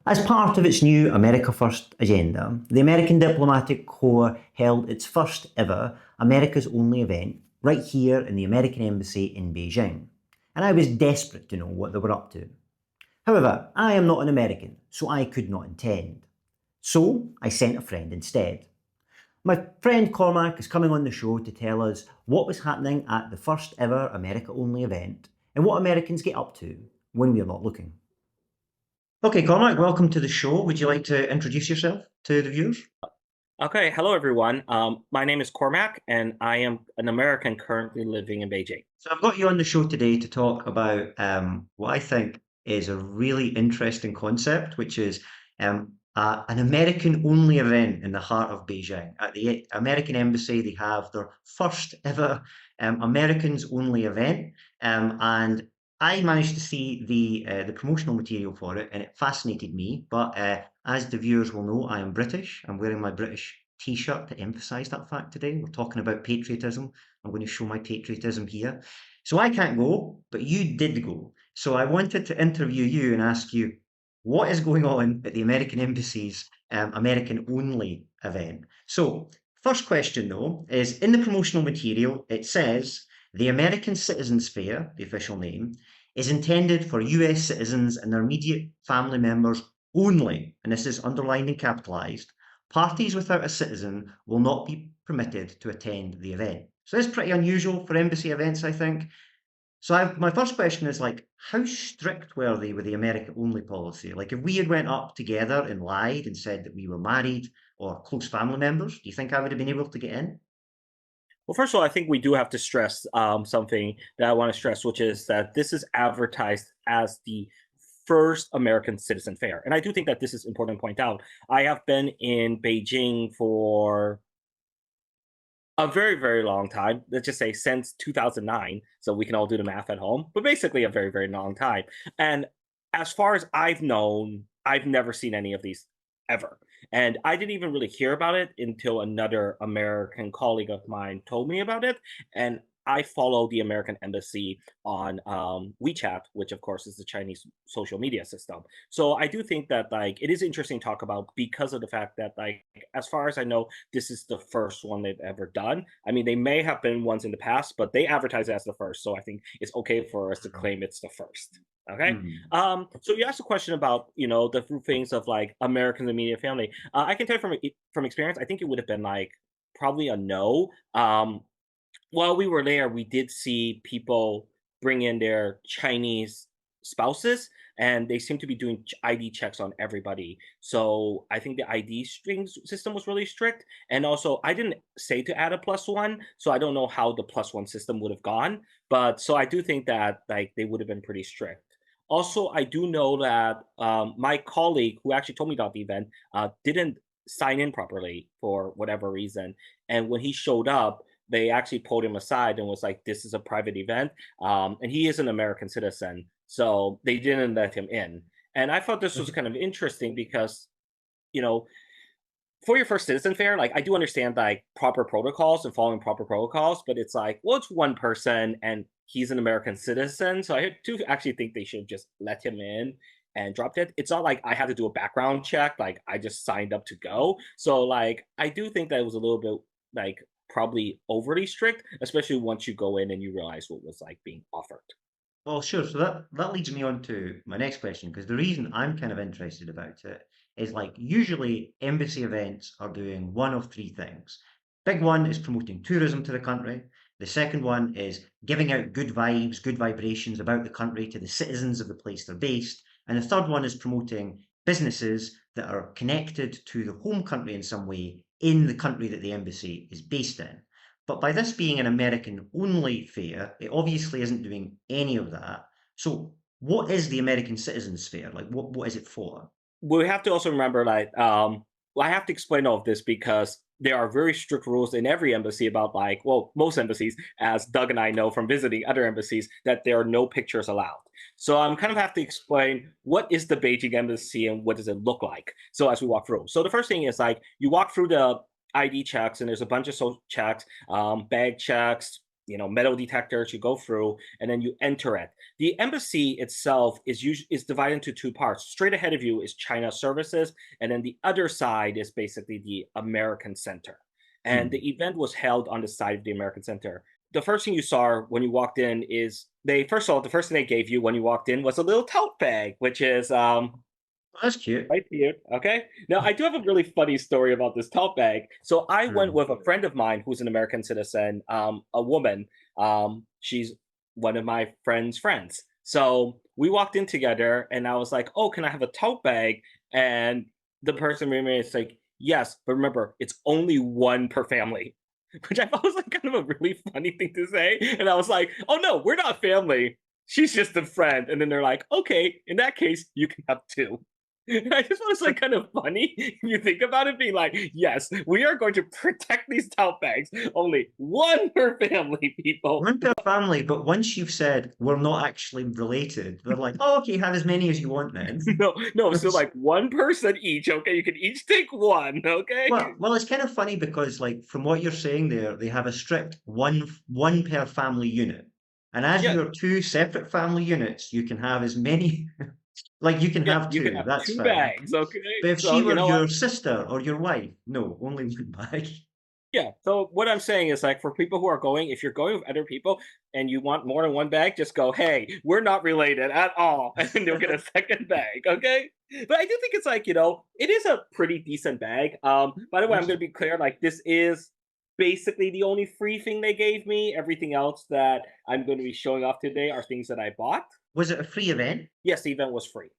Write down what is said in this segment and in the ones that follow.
As part of its new America First agenda, the American Diplomatic Corps held its first ever America's Only event right here in the American Embassy in Beijing, and I was desperate to know what they were up to. However, I am not an American, so I could not attend. So I sent a friend instead. My friend Cormac is coming on the show to tell us what was happening at the first ever America Only event and what Americans get up to when we're not looking. Okay, Cormac, welcome to the show. Would you like to introduce yourself to the viewers? Okay, hello everyone. My name is Cormac, and I am an American currently living in Beijing. So I've got you on the show today to talk about what I think is a really interesting concept, which is an American-only event in the heart of Beijing. At the American Embassy, they have their first ever Americans-only event, and I managed to see the promotional material for it, and it fascinated me. But as the viewers will know, I am British. I'm wearing my British T-shirt to emphasise that fact today. We're talking about patriotism. I'm going to show my patriotism here. So I can't go, but you did go. So I wanted to interview you and ask you what is going on at the American Embassy's American only event. So, first question though is in the promotional material, it says the American Citizens Fair, the official name, is intended for US citizens and their immediate family members only, and this is underlined and capitalized. Parties without a citizen will not be permitted to attend the event. So it's pretty unusual for embassy events, I think. So my first question is like, how strict were they with the America only policy? Like, if we had went up together and lied and said that we were married or close family members, do you think I would have been able to get in? Well, first of all, I think we do have to stress something that I want to stress, which is that this is advertised as the first American Citizen Fair. And I do think that this is important to point out. I have been in Beijing for a very, very long time. Let's just say since 2009. So we can all do the math at home, but basically a very, very long time. And as far as I've known, I've never seen any of these ever. And I didn't even really hear about it until another American colleague of mine told me about it. And I follow the American embassy on WeChat, which of course is the Chinese social media system. So I do think that like it is interesting to talk about because of the fact that like as far as I know, this is the first one they've ever done. I mean, they may have been ones in the past, but they advertise it as the first. So I think it's okay for us to claim it's the first. Okay. Hmm. So you asked a question about the things of like Americans and media family. I can tell you from experience, I think it would have been like probably a no. While we were there, we did see people bring in their Chinese spouses, and they seem to be doing ID checks on everybody. So I think the ID string system was really strict. And also, I didn't say to add a plus one, so I don't know how the plus one system would have gone. But so I do think that like they would have been pretty strict. Also, I do know that my colleague who actually told me about the event didn't sign in properly for whatever reason. And when he showed up, they actually pulled him aside and was like, "This is a private event," and he is an American citizen, so they didn't let him in. And I thought this was kind of interesting because, you know, for your first citizen fair, like I do understand like proper protocols and following proper protocols, but it's like, well, it's one person and he's an American citizen, so I do actually think they should just let him in and dropped it. It's not like I had to do a background check, like I just signed up to go. So like I do think that it was a little bit like probably overly strict, especially once you go in and you realize what was like being offered. Well, sure. So that leads me on to my next question, because the reason I'm kind of interested about it is like usually embassy events are doing one of three things. Big one is promoting tourism to the country. The second one is giving out good vibes, good vibrations about the country to the citizens of the place they're based. And the third one is promoting businesses that are connected to the home country in some way in the country that the embassy is based in. But by this being an American only fair, it obviously isn't doing any of that. So what is the American Citizens Fair? Like what is it for? We have to also remember like well, I have to explain all of this because there are very strict rules in every embassy about like, well, most embassies, as Doug and I know from visiting other embassies, that there are no pictures allowed. So I'm kind of have to explain what is the Beijing embassy and what does it look like. So as we walk through, so the first thing is like you walk through the ID checks and there's a bunch of social checks, bag checks, metal detectors. You go through, and then you enter it. The embassy itself is divided into two parts. Straight ahead of you is China services, and then the other side is basically the American Center. And Hmm. the event was held on the side of the American Center. The first thing you saw when you walked in is they first of all the first thing they gave you when you walked in was a little tote bag, which is Well, that's cute. right here. Okay. Now, I do have a really funny story about this tote bag. So, I went Hmm. with a friend of mine who's an American citizen, a woman. She's one of my friend's friends. So, we walked in together, and I was like, "Oh, can I have a tote bag?" And the person is like, "Yes, but remember, it's only one per family," which I thought was like kind of a really funny thing to say. And I was like, "Oh no, we're not family. She's just a friend." And then they're like, "Okay, in that case, you can have two." I just want to So like kind of funny. You think about it being like, yes, we are going to protect these tote bags. Only one per family, people. one per family, but once you've said we're not actually related, they're like, oh, okay, have as many as you want then. No, no, so like one person each. Okay, you can each take one. Okay. Well, it's kind of funny because, like, from what you're saying there, they have a strict one per family unit, and as Yeah, you're two separate family units, you can have as many, like, you can yeah, have you can two. have That's two fine. bags. Okay, But if so she you were know what? your sister or your wife, no, only one bag. Yeah. So what I'm saying is like for people who are going, if you're going with other people and you want more than one bag, just go, hey, we're not related at all. And then you'll get a second bag. Okay. But I do think it's like, it is a pretty decent bag. By the way, I'm Yes. gonna be clear, like this is basically the only free thing they gave me. Everything else that I'm going to be showing off today are things that I bought. Was it a free event? Yes, the event was free.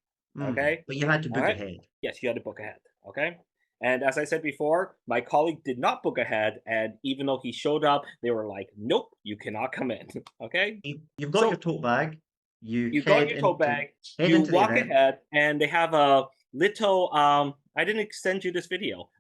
Okay. But you had to All book right. ahead. Yes, you had to book ahead. Okay. And as I said before, my colleague did not book ahead. And even though he showed up, they were like, nope, you cannot come in. Okay. You've got your So tote bag. You you got your tote bag, head you into the walk event. ahead, and they have a little I didn't send you this video.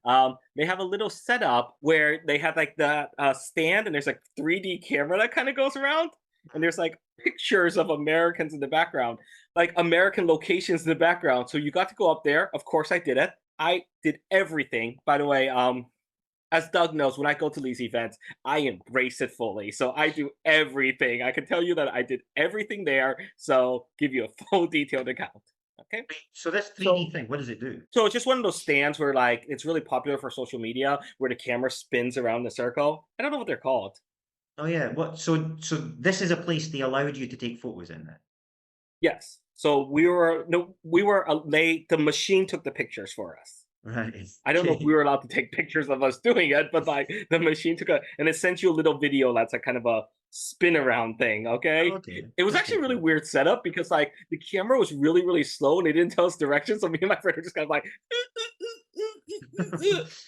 They have a little setup where they have like the stand, and there's like 3D camera that kind of goes around, and there's like pictures of Americans in the background, like American locations in the background. So you got to go up there. Of course, I did it. I did everything. By the way, as Doug knows, when I go to these events, I embrace it fully. So I do everything. I can tell you that I did everything there. So give you a full detailed account. Okay. So this 3D So thing, what does it do? so it's just one of those stands where like it's really popular for social media where the camera spins around the circle. I don't know what they're called. Oh yeah, what? So this is a place they allowed you to take photos in then, Yes. So we were no we were they the machine took the pictures for us. right? I don't know if we Okay. were allowed to take pictures of us doing it, but like the machine took and it sent you a little video that's a kind of a spin around thing. Oh, Okay. okay, It was that's actually a pretty really cool. weird setup because like the camera was really, really slow and they didn't tell us directions. So me and my friend were just kind of like,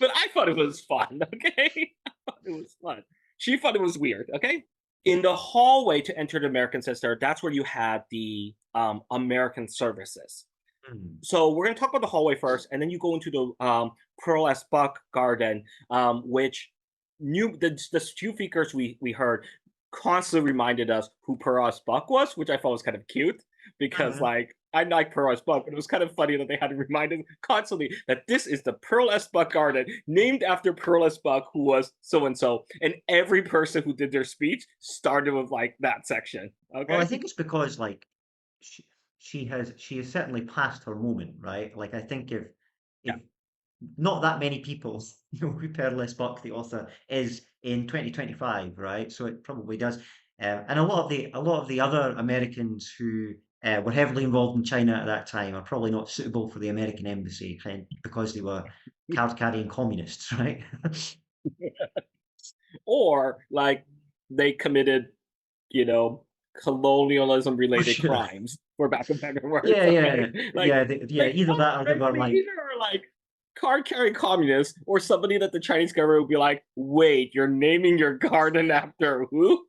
but I thought it was fun. Okay. I thought it was fun. She thought it was weird. Okay. In the hallway to enter the American Center, that's where you had the American services. Hmm. So we're going to talk about the hallway first, and then you go into the Pearl S. Buck Garden, which the two speakers we heard constantly reminded us who Pearl S. Buck was, which I thought was kind of cute because Uh-huh. like I like Pearl S. Buck, but it was kind of funny that they had to remind us constantly that this is the Pearl S. Buck Garden, named after Pearl S. Buck, who was so and so, and every person who did their speech started with like that section. Well, I Okay. think it's because like she she has certainly passed her moment, right? Like I think Yeah. if not that many people know who Perles Buck, the author, is in 2025, right? So it probably does. And a lot of the other Americans who were heavily involved in China at that time are probably not suitable for the American embassy because they were card carrying communists, right? Or like they committed, you know, colonialism For related sure. crimes, for back of better words. Yeah, Okay, yeah, yeah, yeah. like Either that or they were they like, either are like card carrying communists or somebody that the Chinese government would be like, wait, you're naming your garden after who?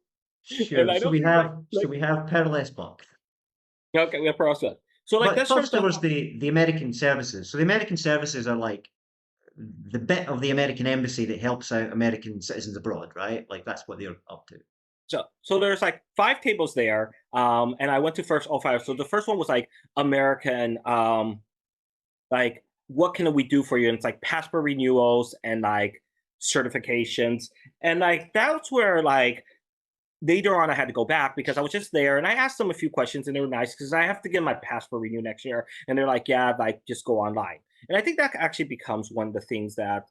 And sure. I So don't think we have Perles Buck. okay, we have process. So like But that's sort of first there the was the American services. So the American services are like the bit of the American embassy that helps out American citizens abroad, right? Like that's what they're up to. so there's like five tables there. And I went to first all five. So the first one was like American like what can we do for you, and it's like passport renewals and like certifications, and like that's where like later on, I had to go back because I was just there, and I asked them a few questions, and they were nice because I have to get my passport renewed next year, and they're like, "Yeah, like just go online." And I think that actually becomes one of the things that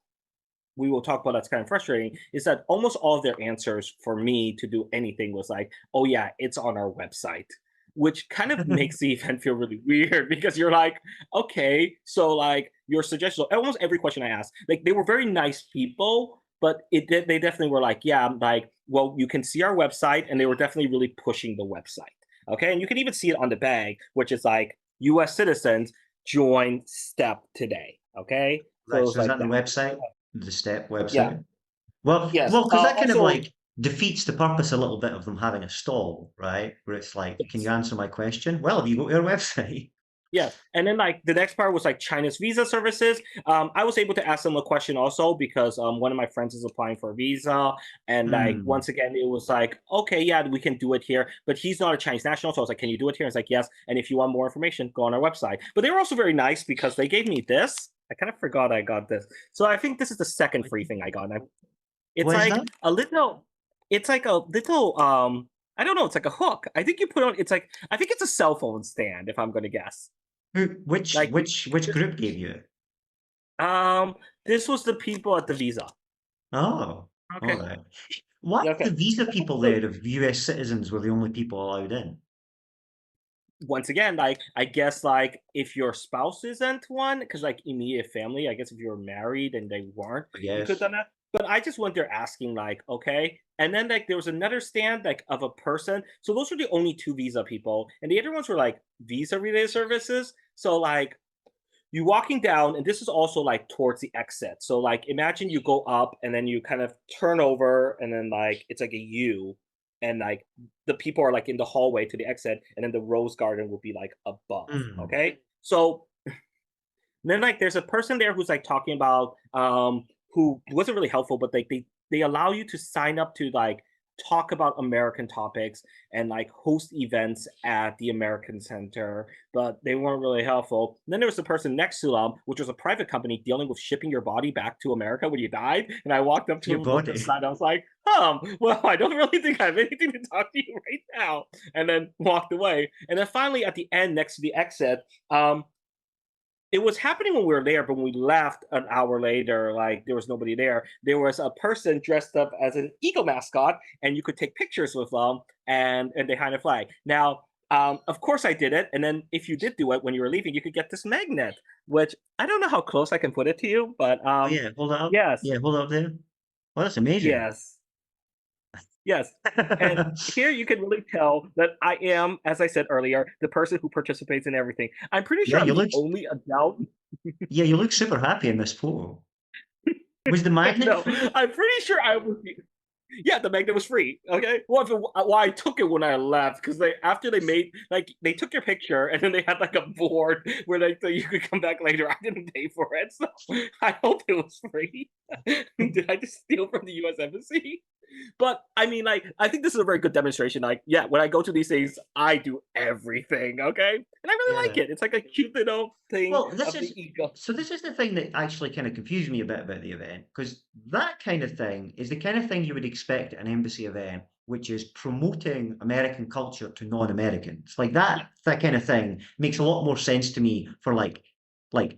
we will talk about that's kind of frustrating is that almost all of their answers for me to do anything was like, "Oh yeah, it's on our website," which kind of makes the event feel really weird because you're like, "Okay, so like your suggestion." Almost every question I asked, like they were very nice people, but they definitely were like, "Yeah, like well, you can see our website," and they were definitely really pushing the website. Okay, and you can even see it on the bag, which is like U.S. citizens join STEP today. Okay, so it Right. was So is like that the that. website, the STEP Yeah. website? Well, Yes. well, because that kind of Also, like defeats the purpose a little bit of them having a stall, right? Where it's like, can you yes. answer my question? Well, have you got your website? Yes. And then like the next part was like China's visa services. I was able to ask them a question also because one of my friends is applying for a visa. And like Hmm. once again, it was like, okay, yeah, we can do it here. But he's not a Chinese national. So I was like, can you do it here? It's like, yes. And if you want more information, go on our website. But they were also very nice because they gave me this. I kind of forgot I got this. So I think this is the second free thing I got. It's What is like that? a little it's like a little, I don't know, it's like a hook. I think you put on it's like I think it's a cell phone stand, if I'm gonna guess. Who, which, Like, which, which this group gave you it? um, this was the people at the Visa. Oh, all Okay. right. Why Yeah, are okay. the visa people So, there if US citizens were the only people allowed in? once again, like, I guess, like, if your spouse isn't one, because like, immediate family, I guess if you were married and they weren't, I you could have guess. done that. But I just went there asking, like, okay. And then, like, there was another stand, like, of a person. So those were the only two Visa people. And the other ones were, like, Visa-related services. So, like, you walking down, and this is also like towards the exit. So like imagine you go up and then you kind of turn over and then like it's like a U and like the people are like in the hallway to the exit and then the rose garden will be like above. Hmm. Okay. So then like there's a person there who's like talking about who wasn't really helpful, but like they allow you to sign up to like talk about American topics and like host events at the American Center, but they weren't really helpful. And then there was the person next to them, which was a private company dealing with shipping your body back to America when you died. And I walked up to Your him, looked body. aside, I was like, well, I don't really think I have anything to talk to you right now. And then walked away. And then finally at the end, next to the exit, it was happening when we were there, but when we left an hour later, like there was nobody there. There was a person dressed up as an eagle mascot, and you could take pictures with them and they had a flag. Now, of course, I did it. And then if you did do it when you were leaving, you could get this magnet, which I don't know how close I can put it to you, but Oh yeah, hold it up. yes, Yeah, hold it up there. Well, that's amazing. yes. Yes. And here you can really tell that I am, as I said earlier, the person who participates in everything. I'm pretty Yeah, sure I'm the only adult. you look super happy in this photo. Was the magnet No, free? I'm pretty sure I was. Yeah, the magnet was free. Okay, well, well, I took it when I left because they after they made like they took your picture and then they had like a board where like so you could come back later. I didn't pay for it, so I hope it was free. Did I just steal from the U.S. embassy? But I mean, like, I think this is a very good demonstration. Like, yeah, when I go to these things, I do everything. Okay, and I really like Yeah. it. It's like a cute little thing Well, this of the is ego. so this is the thing that actually kind of confused me a bit about the event, because that kind of thing is the kind of thing you would expect at an embassy event, which is promoting American culture to non-Americans. Like that kind of thing makes a lot more sense to me for like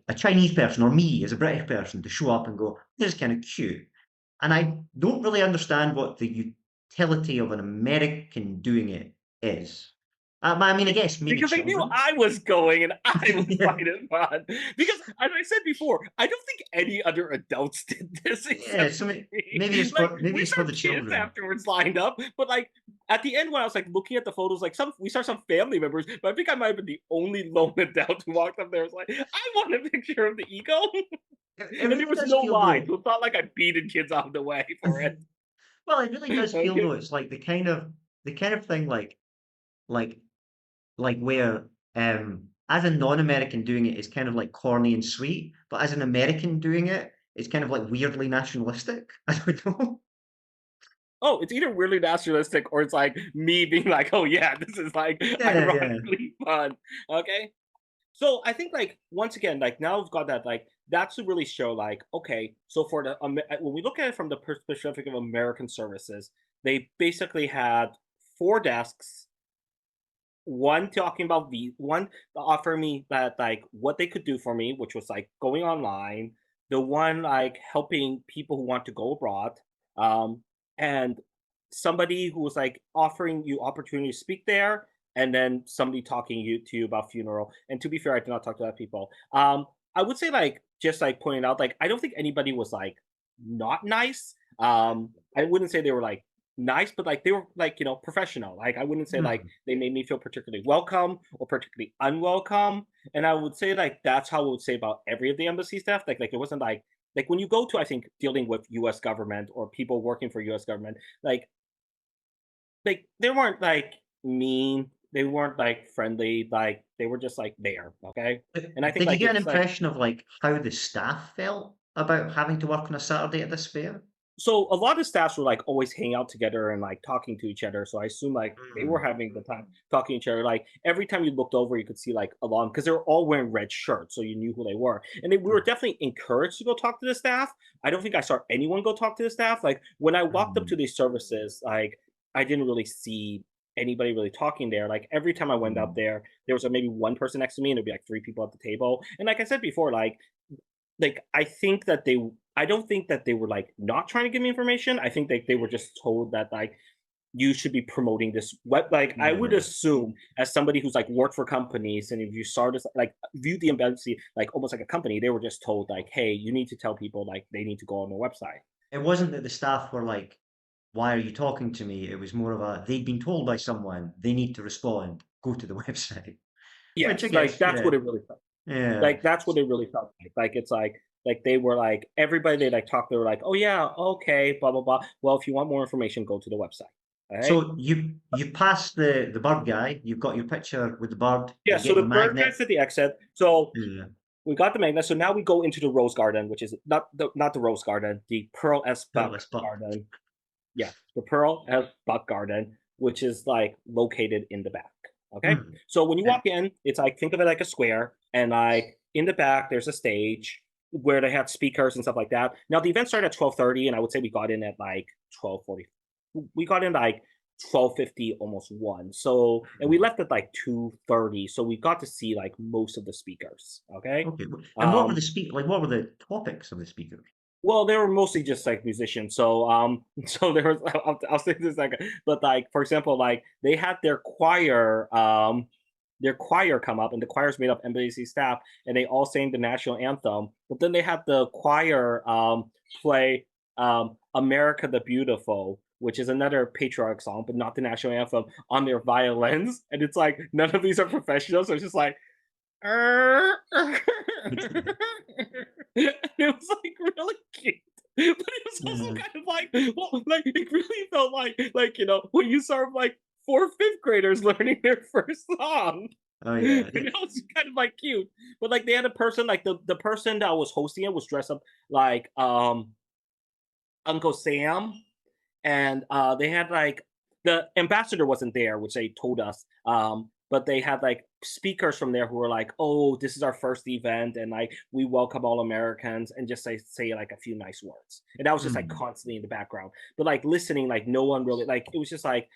a Chinese person or me as a British person to show up and go, this is kind of cute. And I don't really understand what the utility of an American doing it is. I mean, I guess maybe Because they knew children. I was going and I was Yeah. finding fun. Because as I said before, I don't think any other adults did this Yeah, except so for me. Like maybe we it's for saw the kids children. afterwards lined up, but like at the end when I was like looking at the photos, like some we saw some family members, but I think I might have been the only lone adult who walked up there and was like, I want a picture of the ego. It And there really was does no feel line. though. So it's not like I beated kids out of the way for it. Well, it really does feel Okay. though. It's like the kind of thing like where as a non-American doing it is kind of like corny and sweet, but as an American doing it, it's kind of like weirdly nationalistic. I don't know. Oh, it's either weirdly nationalistic or it's like me being like, oh yeah, this is like Yeah, yeah. ironically fun. Okay. So I think like once again, like now we've got that like that's to really show like okay, so for the when we look at it from the perspective of American services, they basically had 4 desks, one talking about one offer me that like what they could do for me, which was like going online, the one like helping people who want to go abroad, um, and somebody who was like offering you opportunity to speak there, and then somebody talking to you about funeral. And to be fair, I did not talk to that people. I would say like just like pointing out, like I don't think anybody was like not nice. I wouldn't say they were like nice, but like they were like, professional. Like I wouldn't say like Hmm. they made me feel particularly welcome or particularly unwelcome. And I would say like that's how I would say about every of the embassy staff. Like it wasn't like when you go to, I think, dealing with US government or people working for US government, like they weren't like mean, they weren't like friendly, like they were just like there, okay? And I think Did you like get an it's like impression of like how the staff felt about having to work on a Saturday at this fair? so a lot of staffs were like always hanging out together and like talking to each other. So I assume like they were Mm. having the time talking to each other. Like every time you looked over, you could see like along because they were all wearing red shirts, so you knew who they were. And we were Mm. definitely encouraged to go talk to the staff. I don't think I saw anyone go talk to the staff. Like when I walked up to Mm. these services, like I didn't really see anybody really talking there. Like every time I went up Mm. there, there was maybe one person next to me, and there'd be like 3 people at the table. And like I said before, like I think that I don't think that they were like not trying to give me information. I think they were just told that like you should be promoting this. What like I would Yeah. assume as somebody who's like worked for companies and if you started like viewed the embassy like almost like a company, they were just told like, hey, you need to tell people like they need to go on the website. It wasn't that the staff were like, "Why are you talking to me?" It was more of a they'd been told by someone they need to respond. Go to the website, which I Yes, like guess, that's yeah, what it really felt. yeah. Like that's what it really felt like. Like it's like they were like everybody they like talked, they were like, oh yeah, okay, blah blah blah. Well, if you want more information, go to the website. All right. So you passed the bird guy. You've got your picture with the bird. Yeah, You so get the your bird magnet. guy's at the exit. So Yeah. we got the magnet. So now we go into the rose garden, which is not the rose garden, the Pearl S. Buck Shirtless butt. garden. Yeah, the Pearl S. Buck garden, which is like located in the back. Okay, Hmm. so when you And, walk in, it's like think of it like a square, and like in the back there's a stage where they have speakers and stuff like that. Now the event started at 12:30, and I would say we got in at like 12:40. We got in like 12:50, almost one. So and we hmm. left at like 2:30, so we got to see like most of the speakers. Okay, Okay. And what were um, the like? What were the topics of the speakers? well, they were mostly just like musicians. So, so there was I'll say this like, but like for example, like they had their choir come up, and the choir's made up embassy staff, and they all sang the national anthem. But then they had the choir play "America the Beautiful," which is another patriotic song, but not the national anthem, on their violins. And it's like none of these are professional, so it's just like it was like really cute. But it was also Yeah. kind of like, well, like it really felt like when you saw like 4 5th graders learning their first song. Oh yeah. And it was kind of like cute. But like they had a person like the person that was hosting it was dressed up like Uncle Sam, and they had like the ambassador wasn't there, which they told us. But they had like speakers from there who were like, "Oh, this is our first event, and like we welcome all Americans," and just say like a few nice words. And that was just like Hmm. constantly in the background. But like listening, like no one really like it was just like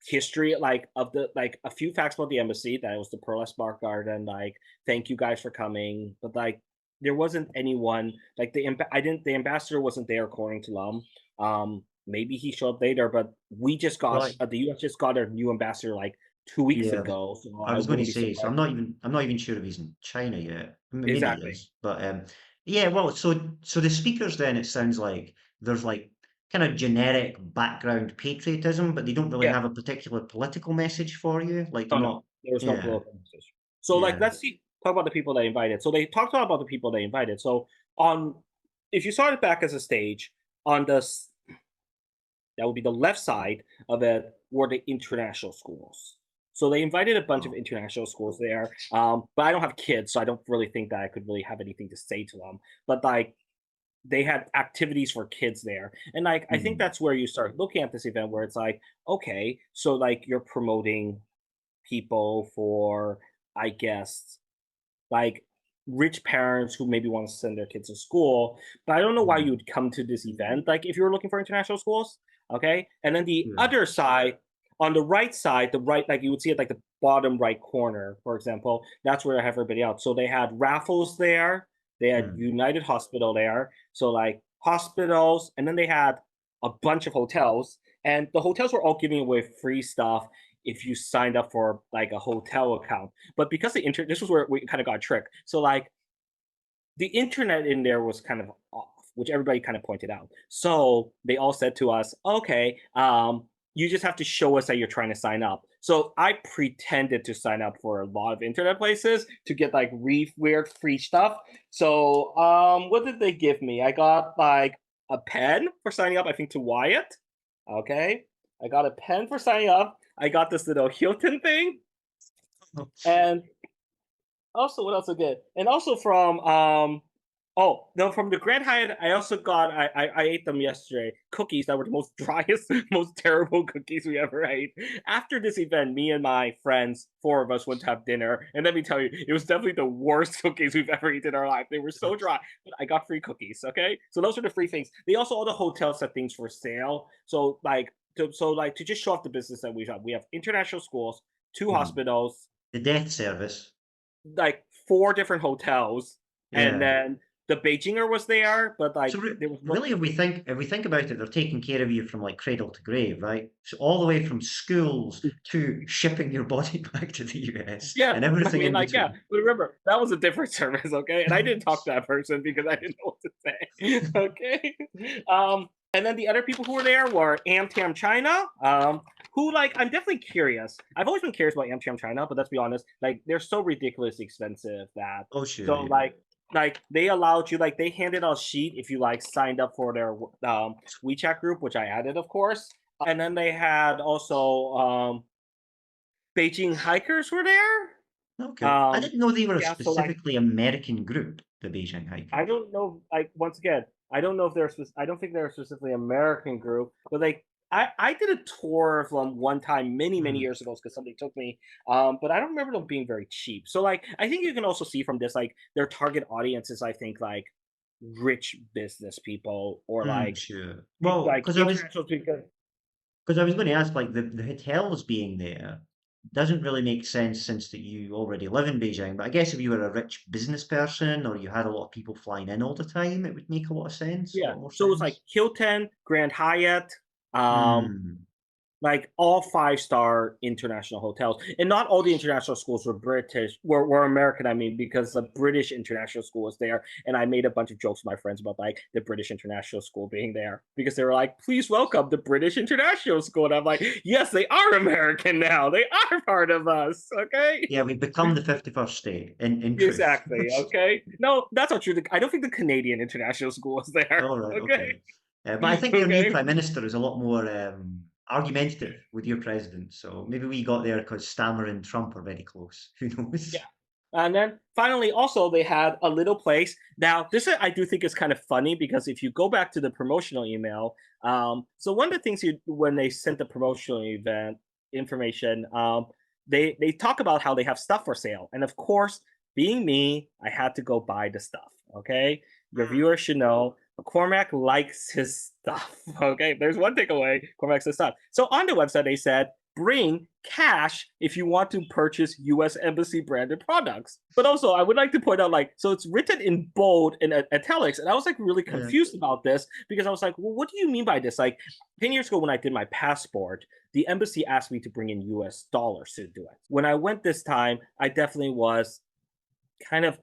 history like of the like a few facts about the embassy that it was the Pearl Spark Garden, like thank you guys for coming, but like there wasn't anyone like I didn't the ambassador wasn't there according to Lum. Maybe he showed up later, but we just got Well, the US just got a new ambassador like 2 weeks yeah. ago, so I I was going to wouldn't be say. So surprised. I'm not even sure if he's in China yet. Maybe he Exactly. is. But yeah. Well, so the speakers then it sounds like there's like kind of generic background patriotism, but they don't really Yeah. have a particular political message for you. Like they're Oh no, not. there was no Yeah. political message. So like Yeah. let's see talk about the people they invited. So they talked about the people they invited. So on if you saw it back as a stage, on that would be the left side of it were the international schools. So they invited a bunch of Oh. international schools there. But I don't have kids, so I don't really think that I could really have anything to say to them. But like they had activities for kids there. And like I think Hmm. that's where you start looking at this event where it's like, okay, so like you're promoting people for, I guess, like rich parents who maybe want to send their kids to school. But I don't know why you Hmm. would come to this event, like if you were looking for international schools. Okay. And then the Yeah. other side on the right side, the right, like you would see it like the bottom right corner, for example, that's where I have everybody else. So they had Raffles there, they had Hmm. United Hospital there. So like hospitals, and then they had a bunch of hotels, and the hotels were all giving away free stuff if you signed up for like a hotel account. But because this was where we kind of got tricked. So like the internet in there was kind of off, which everybody kind of pointed out. So they all said to us, okay, you just have to show us that you're trying to sign up. So I pretended to sign up for a lot of internet places to get like weird free stuff. So what did they give me? I got like a pen for signing up, I think to Wyatt. Okay. I got a pen for signing up. I got this little Hilton thing. And also, what else I get? And also from oh no, from the Grand Hyatt, I also got I ate them yesterday. Cookies that were the most driest, most terrible cookies we ever ate. After this event, me and my friends, four of us, went to have dinner, and let me tell you, it was definitely the worst cookies we've ever eaten in our life. They were so dry, but I got free cookies. Okay, so those are the free things. They also all the hotels set things for sale. So like to just show off the business that we have. We have international schools, two Hmm. hospitals, The death service. like four different hotels, and Yeah. then the Beijinger was there, but like So there was no. really, if we think about it, they're taking care of you from like cradle to grave, right? So all the way from schools to shipping your body back to the US Yeah, and I everything mean, in like, yeah, between. but remember that was a different service, okay? And I didn't talk to that person because I didn't know what to say, okay? And then the other people who were there were Amtam China, who like I'm definitely curious. I've always been curious about Amtam China, but let's be honest, like they're so ridiculously expensive that Oh, sure, so yeah. like they allowed you like they handed out a sheet if you like signed up for their WeChat group, which I added, of course. And then they had also Beijing hikers were there. Okay. I Um, didn't know they were a yeah, so like specifically American group, the Beijing I hikers. don't know. Like once again, I don't know if they're. I don't think they're a specifically American group, but like I did a tour of them one time many Hmm. years ago because somebody took me. But I don't remember them being very cheap. So like I think you can also see from this like their target audience is I think like rich business people or Mm, like sure. Well, like international speakers. because I was going to ask, like the hotels being there doesn't really make sense since that you already live in Beijing. But I guess if you were a rich business person or you had a lot of people flying in all the time, it would make a lot of sense, a Yeah. lot more So it's like sense. Hilton, Grand Hyatt, um, Hmm. like all five-star international hotels. And not all the international schools were British, were American, I mean, because the British international school was there. And I made a bunch of jokes with my friends about like the British international school being there because they were like, please welcome the British international school. And I'm like, yes, they are American now. They are part of us. Okay. Yeah, we've become the 51st state in truth. Exactly. Okay. No, that's not true. I don't think the Canadian international school was there. All right, Okay. okay. But I think your new Okay. prime minister is a lot more argumentative with your president. So maybe we got there because Stammer and Trump are very close. Who Yeah. knows? And then finally, also they had a little place. Now, I do think is kind of funny because if you go back to the promotional email, so one of the things you when they sent the promotional event information, they talk about how they have stuff for sale, and of course, being me, I had to go buy the stuff. Okay, your Hmm. viewers should know Cormac likes his stuff. Okay, there's one takeaway. Cormac likes his stuff. So on the website, they said bring cash if you want to purchase US Embassy branded products. But also, I would like to point out, like, so it's written in bold and italics, and I was like really Yeah. confused about this because I was like, well, what do you mean by this? Like, 10 years ago when I did my passport, the embassy asked me to bring in US dollars to do it. When I went this time, I definitely was kind of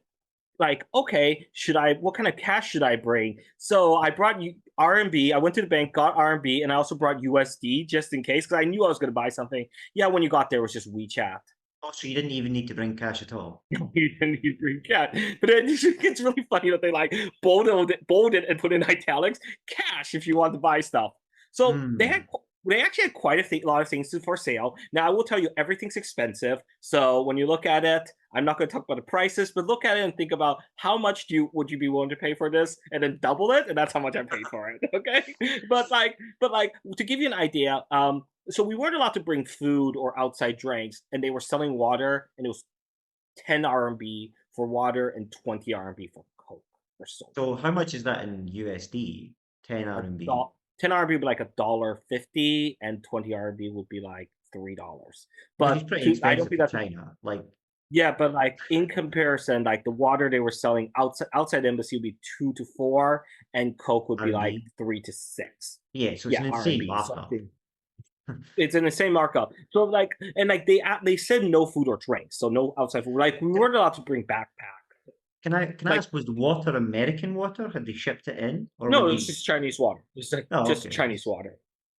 like, okay, should I? What kind of cash should I bring? So I brought you RMB. I went to the bank, got RMB, and I also brought USD just in case because I knew I was going to buy something. Yeah, when you got there, it was just WeChat. Oh, so you didn't even need to bring cash at all. You didn't need WeChat, but it's really funny that they like bolded and put in italics cash if you want to buy stuff. So Hmm. they actually had quite lot of things for sale. Now I will tell you everything's expensive. So when you look at it, I'm not going to talk about the prices, but look at it and think about how much would you be willing to pay for this, and then double it, and that's how much I paid for it. Okay, but like to give you an idea, so we weren't allowed to bring food or outside drinks, and they were selling water, and it was 10 RMB for water and 20 RMB for Coke or soda. So how much is that in USD? 10 A RMB. 10 RMB would be like $1.50, and 20 RMB would be like $3. which is But pretty to I don't expensive think for that's China. Like, yeah, but like in comparison, like the water they were selling outside the embassy would be 2 to 4, and Coke would be like R&B. 3 to 6. Yeah, so it's Yeah, an R and insane B. markup. Something it's in the same markup. So like, and like they said no food or drinks, so no outside food. Like we weren't allowed to bring backpack. Can I Like ask, was the water American water? Had they shipped it in, or were no, it was they? just Chinese water. It's like Oh, just okay. Chinese water.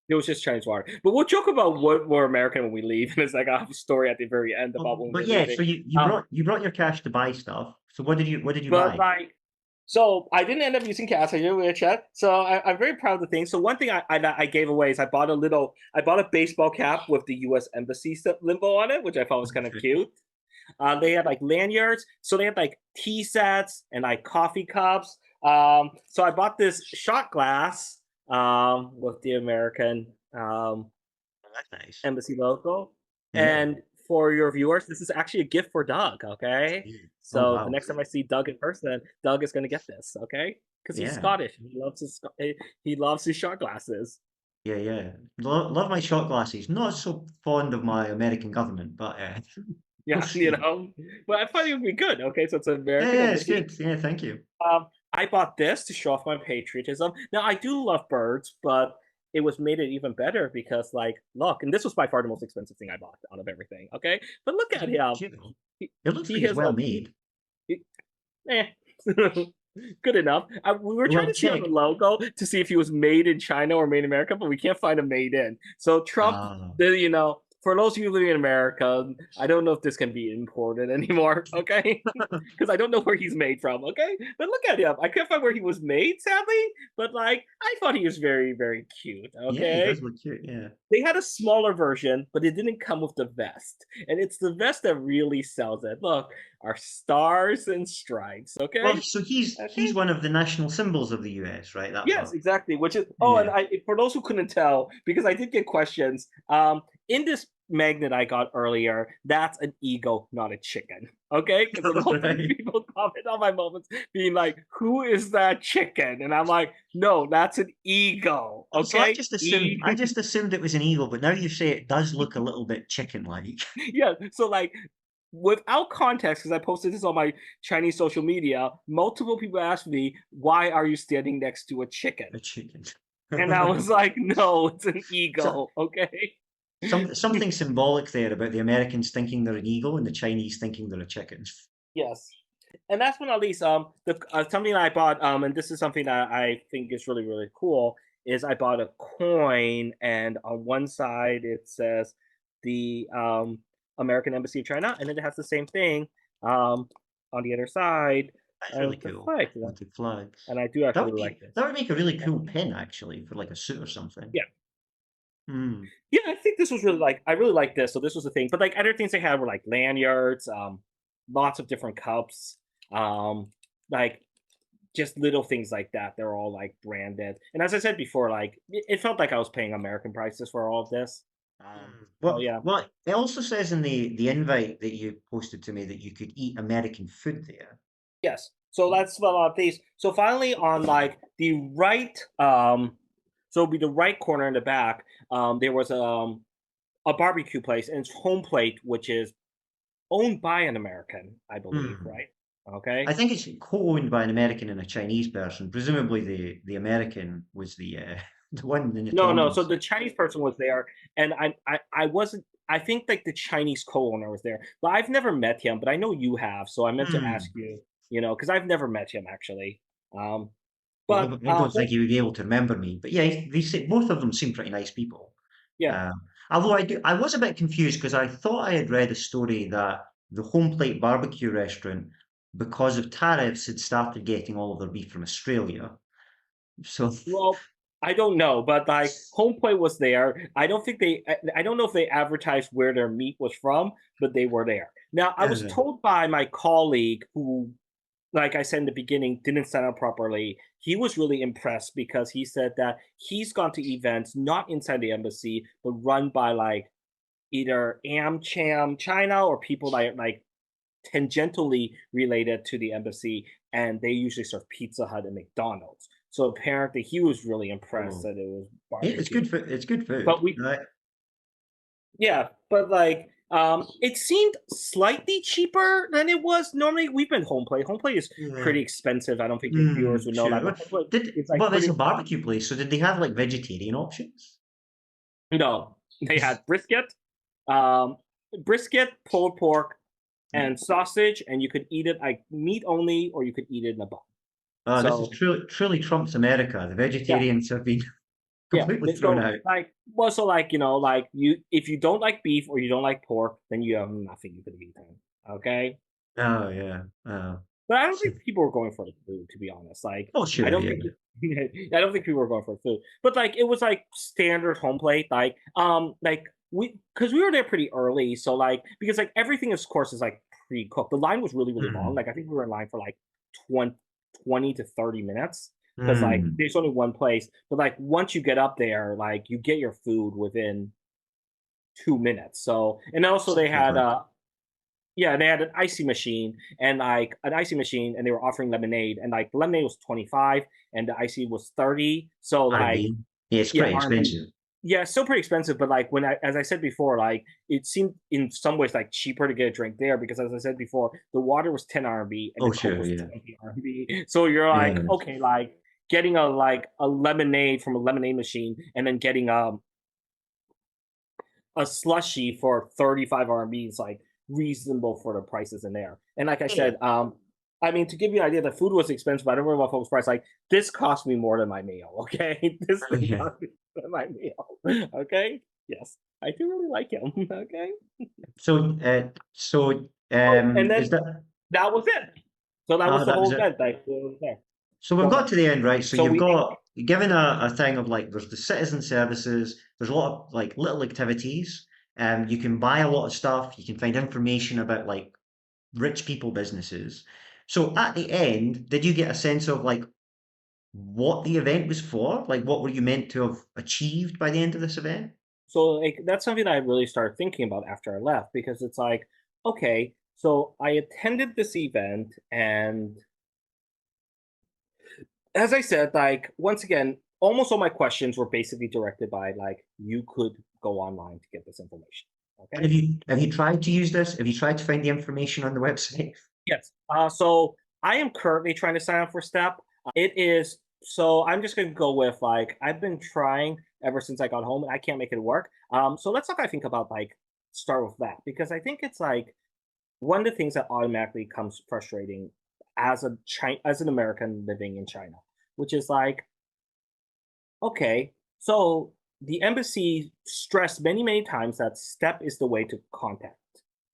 It was just Chinese water. But we'll joke about what we're American when we leave, and it's like I have a story at the very end Well, about when but we're yeah, leaving. so you Um, you brought your cash to buy stuff. So what did you but buy? like so I didn't end up using cash. I did with a check. So I'm very proud of the thing. So one thing I gave away is I bought a baseball cap with the U.S. Embassy limbo on it, which I thought was kind of cute. They had like lanyards, so they had like tea sets and like coffee cups. So I bought this shot glass with the American Oh, that's nice. embassy logo. Yeah. And for your viewers, this is actually a gift for Doug. Okay, Yeah. Oh so the wow. next time I see Doug in person, Doug is gonna get this. Okay, because he's Yeah. Scottish. He loves his shot glasses. Yeah, yeah. Love my shot glasses. Not so fond of my American government, but we'll Yeah, see. but I thought it would be good. Okay, so it's an Yeah, American yeah, it's embassy. good. Yeah, thank you. I bought this to show off my patriotism. Now I do love birds, but it was made it even better because, like, look, and this was by far the most expensive thing I bought out of everything. Okay, but look It's at really him. cute. He, It looks he like it's has well a made. he, eh. Good enough. We were trying Well, to see on the check. logo to see if he was made in China or made in America, but we can't find a made in. So Trump, Ah. for those of you living in America, I don't know if this can be imported anymore. Okay, because I don't know where he's made from. Okay, but look at him. I couldn't find where he was made, sadly. But like, I thought he was very, very cute. Yeah, he Okay, does look cute. Yeah. they had a smaller version, but it didn't come with the vest. And it's the vest that really sells it. Look, our stars and stripes. Well, Okay. so he's Okay. one of the national symbols of the US, right? That Yes, part. exactly. Which is and Yeah. I for those who couldn't tell, because I did get questions. In this magnet I got earlier, that's an eagle, not a chicken. Okay, because multiple Right. people comment on my moments being like, "Who is that chicken?" And I'm like, "No, that's an eagle." So Okay, I just assumed it was an eagle, but now you say it does look a little bit chicken-like. yeah. So like, without context, because I posted this on my Chinese social media, multiple people asked me, "Why are you standing next to a chicken?" A chicken. And I was like, "No, it's an So, eagle." Okay. something symbolic there about the Americans thinking they're an eagle and the Chinese thinking they're a chicken. Yes. And last but not least, the something I bought, and this is something that I think is really really cool, is I bought a coin, and on one side it says the American Embassy of China, and then it has the same thing um, on the other side That's really of the cool flag, with the flags. and I do actually really like That this. would make a really Yeah. cool pin actually for like a suit or something. Yeah. Hmm. Yeah, I think this was really like I really like this. So this was the thing. But like other things they had were like lanyards, lots of different cups, like just little things like that. They're all like branded. And as I said before, like it felt like I was paying American prices for all of this. Hmm. So Well, yeah. well, it also says in the invite that you posted to me that you could eat American food there. Yes. So that's a lot of these. So finally on like the right so it'll be the right corner in the back, there was a barbecue place and it's home plate, which is owned by an American, I believe, Hmm. right? I Okay. think it's co-owned by an American and a Chinese person. Presumably, the American was the the one in No, no. So attendance. the Chinese person was there, and I wasn't. I think like the Chinese co-owner was there, but I've never met him. But I know you have, so I meant to ask Hmm. you. Because I've never met him actually. Um, Well, but I don't think he would be able to remember me. But yeah, both of them seem pretty nice people. yeah. Uh, although I was a bit confused because I thought I had read a story that the Home Plate Barbecue restaurant, because of tariffs, had started getting all of their beef from Australia. So, Well, I don't know, but like home plate was there. I don't think they. I don't know if they advertised where their meat was from, but they were there. Now, I was uh, told by my colleague who like I said in the beginning, didn't sign up properly. He was really impressed because he said that he's gone to events not inside the embassy, but run by like either AmCham China or people like tangentially related to the embassy, and they usually serve Pizza Hut and McDonald's. So apparently, he was really impressed oh, that it was yeah, barbecue. it's good But food. we Yeah, but like it seemed slightly cheaper than it was normally. We've been home plate. Home plate is Yeah. pretty expensive. I don't think your viewers would know Sure. that, but home plate is like Well, it's a pretty. barbecue place, so did they have like vegetarian options? No, they had um, brisket, pulled pork, and sausage, and you could eat it like meat only, or you could eat it in a bun. This is So truly Trump's America. The yeah, vegetarians have been yeah. completely thrown So out. like, well, so like like you, if you don't like beef or you don't like pork, then you have nothing you could eat. Then, okay. Oh yeah. But I don't So- think people were going for the food, to be honest. Like, oh I sure, don't yeah. think I don't think people were going for food. But like it was like standard home plate. Like because we were there pretty early, so like because like everything of course is like pre-cooked. The line was really, really long. Hmm. Like I think we were in line for like 20, 20 to 30 minutes. Because like Hmm. there's only one place. But like once you get up there, like you get your food within 2 minutes. So and also That's they pretty had quick. yeah, they had an icy machine and like an icy machine, and they were offering lemonade, and like the lemonade was 25 and the icy was 30. So like, R&B. Yeah, it's yeah, pretty R&B. expensive. Yeah, still pretty expensive, but like as I said before, like it seemed in some ways like cheaper to get a drink there because as I said before, the water was 10 RMB and the Oh Coke sure, was yeah. 20 RMB. So you're like, Yeah. okay, like getting a lemonade from a lemonade machine and then getting a slushy for 35 RMB is like reasonable for the prices in there. And like I Yeah. said, I mean, to give you an idea, the food was expensive. I don't remember what folks' price. Like this cost me more than my meal. Okay, this thing Yeah. cost me more than my meal. Okay, yes, I do really like him. Okay, oh, and Is then that that was it. So that was the that was whole it? event. Like, it was there. So we've Go got ahead. to the end, right? So So you've we got given a thing of like there's the citizen services, there's a lot of like little activities. You can buy a lot of stuff, you can find information about like rich people businesses. So at the end, did you get a sense of like what the event was for? Like what were you meant to have achieved by the end of this event? So like that's something that I really started thinking about after I left because it's like, okay, so I attended this event and as I said, like once again, almost all my questions were basically directed by like you could go online to get this information. And Okay. have you tried to use this? Have you tried to find the information on the website? Yes. So I am currently trying to sign up for Step. It is so I'm just gonna go with like I've been trying ever since I got home and I can't make it work. So let's talk I think about like start with that because I think it's like one of the things that automatically comes frustrating as an American living in China, which is like, okay, so the embassy stressed many, many times that STEP is the way to contact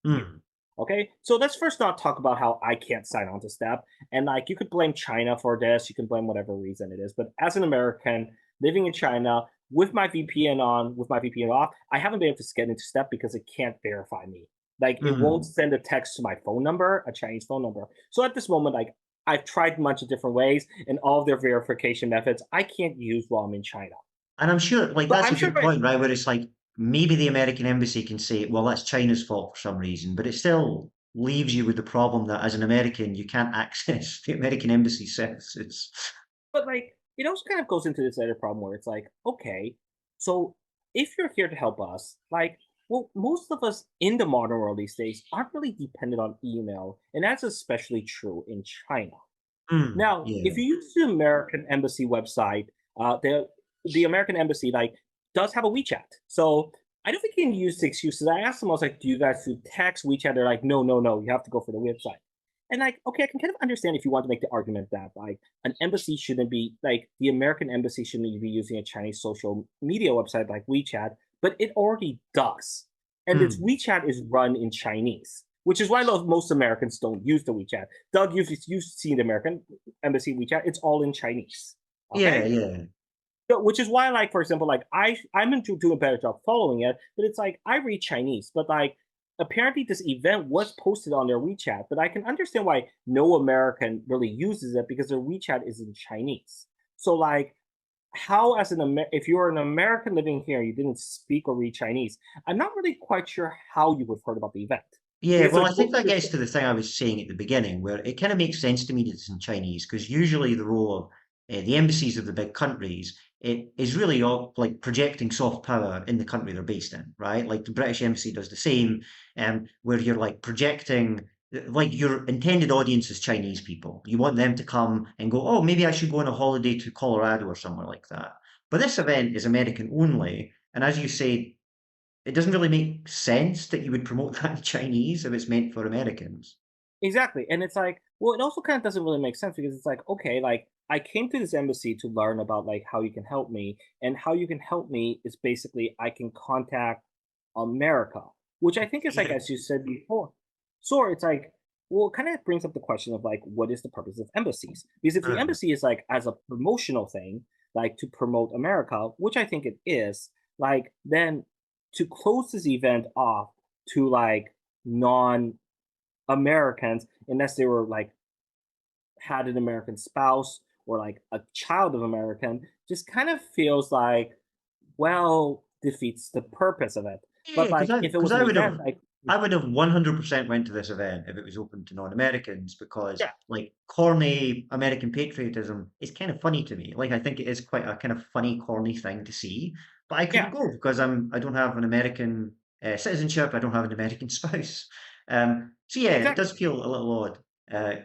you. Hmm. Okay, so let's first not talk about how I can't sign on to STEP. And like, you could blame China for this, you can blame whatever reason it is. But as an American living in China with my VPN on, with my VPN off, I haven't been able to get into STEP because it can't verify me. Like, it won't Hmm. send a text to my phone number, a Chinese phone number. So at this moment, like, I've tried a bunch of different ways and all of their verification methods I can't use while I'm in China. And I'm sure, like, But that's I'm a sure good if I point, right? Where it's like maybe the American embassy can say, well, that's China's fault for some reason, but it still leaves you with the problem that as an American, you can't access the American embassy services. But like it also kind of goes into this other problem where it's like, okay, so if you're here to help us, like, well, most of us in the modern world these days aren't really dependent on email, and that's especially true in China. Hmm. Now, if Yeah. you use the American Embassy website, the American Embassy like does have a WeChat, so I don't think you can use the excuses. I asked them, I was like, "Do you guys do text WeChat?" They're like, "No, no, no. You have to go for the website." And like, okay, I can kind of understand if you want to make the argument that like an embassy shouldn't be like the American embassy shouldn't be using a Chinese social media website like WeChat, but it already does, and its Hmm. WeChat is run in Chinese, which is why most Americans don't use the WeChat. Doug, you've seen the American embassy WeChat; it's all in Chinese. Yeah, Okay, yeah. so, which is why, like for example, like I'm into doing a better job following it, but it's like I read Chinese, but like apparently this event was posted on their WeChat, but I can understand why no American really uses it because their WeChat is in Chinese. So like how as if you're an American living here, you didn't speak or read Chinese, I'm not really quite sure how you would have heard about the event Yeah, because well, there's I think both that this. gets to the thing I was saying at the beginning, where it kind of makes sense to me that it's in Chinese, because usually the role of the embassies of the big countries it is really all like projecting soft power in the country they're based in, right? Like the British embassy does the same, where you're like projecting, like your intended audience is Chinese people. You want them to come and go, oh, maybe I should go on a holiday to Colorado or somewhere like that. But this event is American only, and as you say, it doesn't really make sense that you would promote that in Chinese if it's meant for Americans. Exactly, and it's like, well, it also kind of doesn't really make sense because it's like, okay, like I came to this embassy to learn about like how you can help me, and how you can help me is basically I can contact America, which I think is like Yeah. as you said before. So it's like, well, it kind of brings up the question of like, what is the purpose of embassies? Because if the Uh, embassy is like as a promotional thing, like to promote America, which I think it is, like then to close this event off to like non Americans, unless they were like had an American spouse or like a child of American, just kind of feels like, well, defeats the purpose of it. yeah, But because like I if it because was an I would have event, like I would have 100% went to this event if it was open to non-Americans because yeah, like corny American patriotism is kind of funny to me. Like I think it is quite a kind of funny, corny thing to see, but I yeah, couldn't go because I don't have an American citizenship. I don't have an American spouse. So yeah, it does exactly. feel a little odd.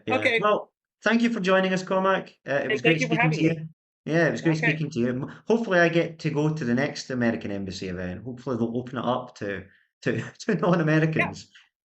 Yeah. Okay. Well, thank you for joining us, Cormac. It Hey, was great thank you for speaking to having me. you. Yeah, it was great Okay. speaking to you. Hopefully, I get to go to the next American Embassy event. Hopefully, they'll open it up to Yeah. non-Americans.